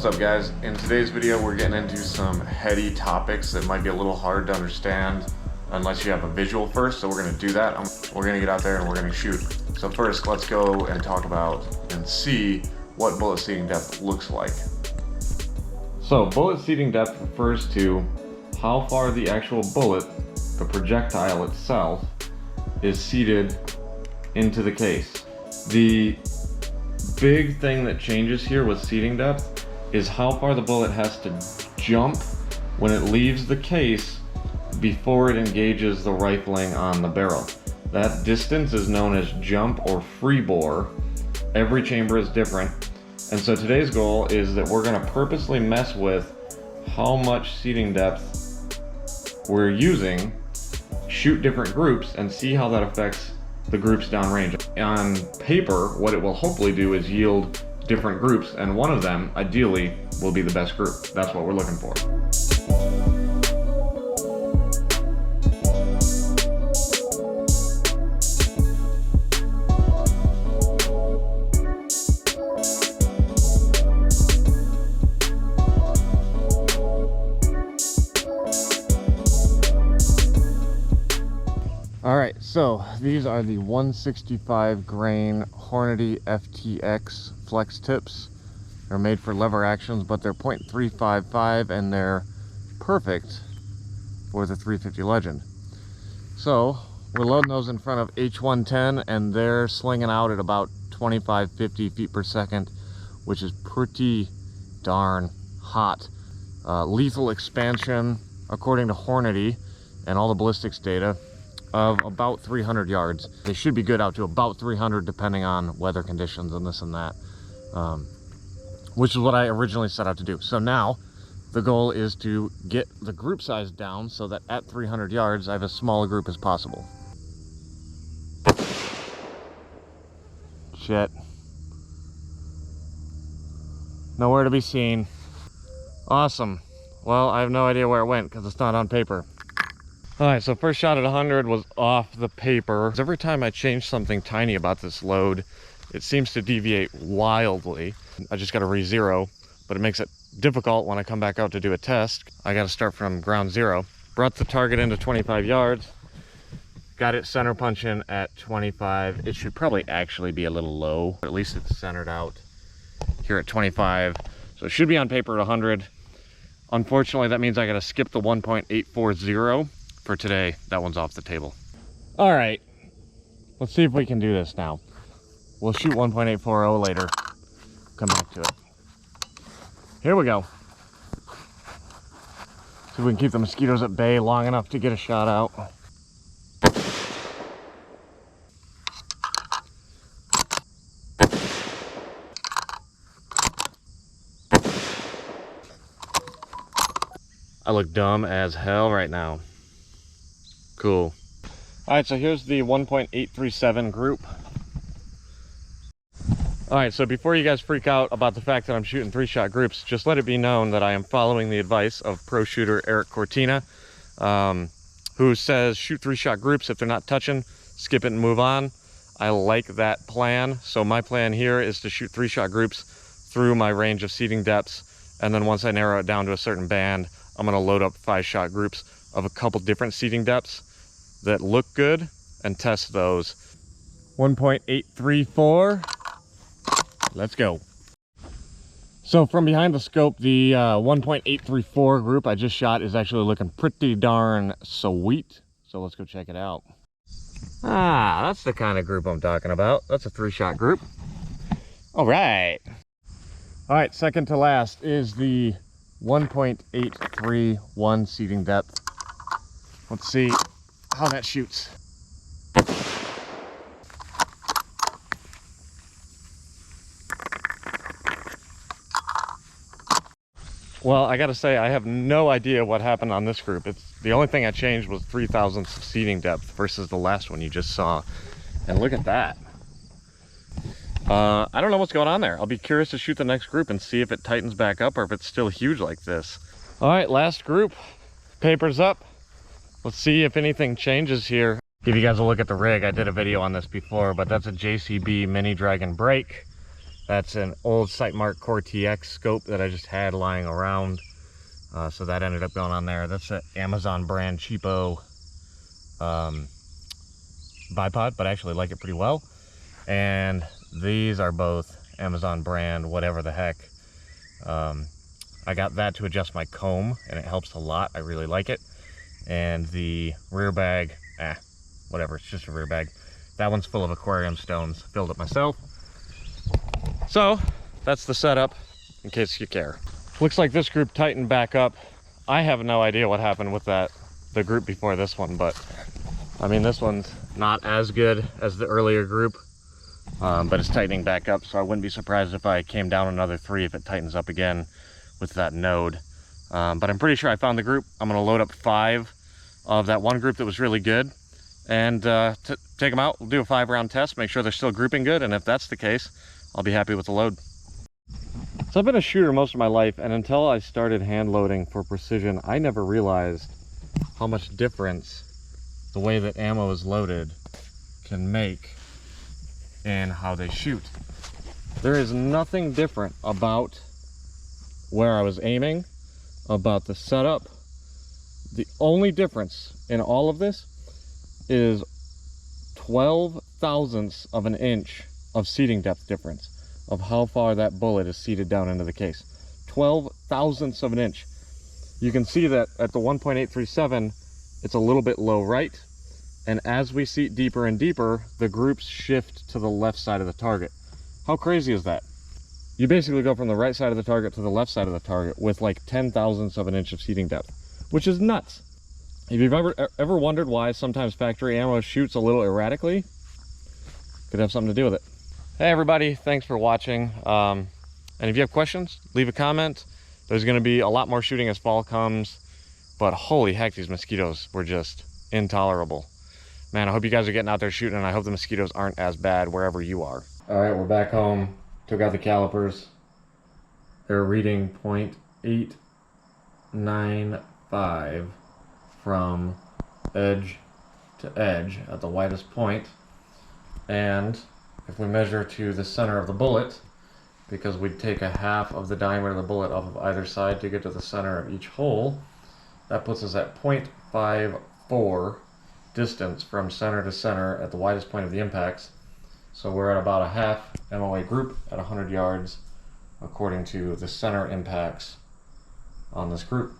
What's up, guys? In today's video we're getting into some heady topics that might be a little hard to understand unless you have a visual first, so we're going to do that. We're going to get out there and we're going to shoot. So first, let's go and talk about and see what bullet seating depth looks like. So bullet seating depth refers to how far the actual bullet, the projectile itself, is seated into the case. The big thing that changes here with seating depth is how far the bullet has to jump when it leaves the case before it engages the rifling on the barrel. That distance is known as jump or free bore. Every chamber is different. And so today's goal is that we're going to purposely mess with how much seating depth we're using, shoot different groups, and see how that affects the groups downrange. On paper, what it will hopefully do is yield different groups, and one of them, ideally, will be the best group. That's what we're looking for. Alright, so these are the 165 grain Hornady FTX flex tips. They're made for lever actions, but they're .355 and they're perfect for the 350 Legend. So we're loading those in front of H110 and they're slinging out at about 25-50 feet per second, which is pretty darn hot. Lethal expansion, according to Hornady and all the ballistics data, of about 300 yards. They should be good out to about 300 depending on weather conditions and this and that, which is what I originally set out to do. So now the goal is to get the group size down so that at 300 yards I have as small a group as possible. Shit. Nowhere to be seen. Awesome. Well, I have no idea where it went because it's not on paper. Alright, so first shot at 100 was off the paper. Every time I change something tiny about this load, it seems to deviate wildly. I just got to re-zero, but it makes it difficult when I come back out to do a test. I got to start from ground zero. Brought the target into 25 yards. Got it center punching at 25. It should probably actually be a little low. At least it's centered out here at 25. So it should be on paper at 100. Unfortunately, that means I got to skip the 1.840. For today. That one's off the table. All right, let's see if we can do this now. We'll shoot 1.840 later. Come back to it. Here we go. See if we can keep the mosquitoes at bay long enough to get a shot out. I look dumb as hell right now. Cool. Alright, so here's the 1.837 group. Alright, so before you guys freak out about the fact that I'm shooting 3-shot groups, just let it be known that I am following the advice of pro shooter Eric Cortina, who says shoot 3-shot groups. If they're not touching, skip it and move on. I like that plan. So my plan here is to shoot 3-shot groups through my range of seating depths, and then once I narrow it down to a certain band, I'm going to load up 5-shot groups of a couple different seating depths that look good and test those. 1.834. Let's go. So from behind the scope, the 1.834 group I just shot is actually looking pretty darn sweet. So let's go check it out. Ah, that's the kind of group I'm talking about. That's a 3-shot group. All right. All right, second to last is the 1.831 seating depth. Let's see how that shoots. Well, I gotta say, I have no idea what happened on this group. It's the only thing I changed was 3,000 seating depth versus the last one you just saw. And look at that. I don't know what's going on there. I'll be curious to shoot the next group and see if it tightens back up or if it's still huge like this. All right, last group. Paper's up. Let's see if anything changes here. Give you guys a look at the rig. I did a video on this before, but that's a JCB Mini Dragon brake. That's an old Sightmark Core TX scope that I just had lying around. So that ended up going on there. That's an Amazon brand cheapo bipod, but I actually like it pretty well. And these are both Amazon brand, whatever the heck. I got that to adjust my comb, and it helps a lot. I really like it. And the rear bag, whatever, it's just a rear bag. That one's full of aquarium stones, filled it myself. So that's the setup, in case you care. Looks like this group tightened back up. I have no idea what happened with the group before this one, but I mean, this one's not as good as the earlier group, but it's tightening back up, so I wouldn't be surprised if I came down another 3 if it tightens up again with that node. But I'm pretty sure I found the group. I'm gonna load up 5 of that one group that was really good, and take them out. We'll do a 5-round test, make sure they're still grouping good, and if that's the case, I'll be happy with the load. So I've been a shooter most of my life, and until I started hand loading for precision, I never realized how much difference the way that ammo is loaded can make in how they shoot. There is nothing different about where I was aiming, about the setup. The only difference in all of this is 12 thousandths of an inch of seating depth difference of how far that bullet is seated down into the case. 12 thousandths of an inch. You can see that at the 1.837, it's a little bit low right, and as we seat deeper and deeper, the groups shift to the left side of the target. How crazy is that? You basically go from the right side of the target to the left side of the target with like 10 thousandths of an inch of seating depth, which is nuts. If you've ever wondered why sometimes factory ammo shoots a little erratically, could have something to do with it. Hey everybody, thanks for watching. And if you have questions, leave a comment. There's going to be a lot more shooting as fall comes, but holy heck, these mosquitoes were just intolerable. Man, I hope you guys are getting out there shooting, and I hope the mosquitoes aren't as bad wherever you are. All right, we're back home. Took out the calipers. They're reading 0.895 from edge to edge at the widest point. And if we measure to the center of the bullet, because we'd take a half of the diameter of the bullet off of either side to get to the center of each hole, that puts us at 0.54 distance from center to center at the widest point of the impacts. So we're at about a half MOA group at 100 yards according to the center impacts on this group.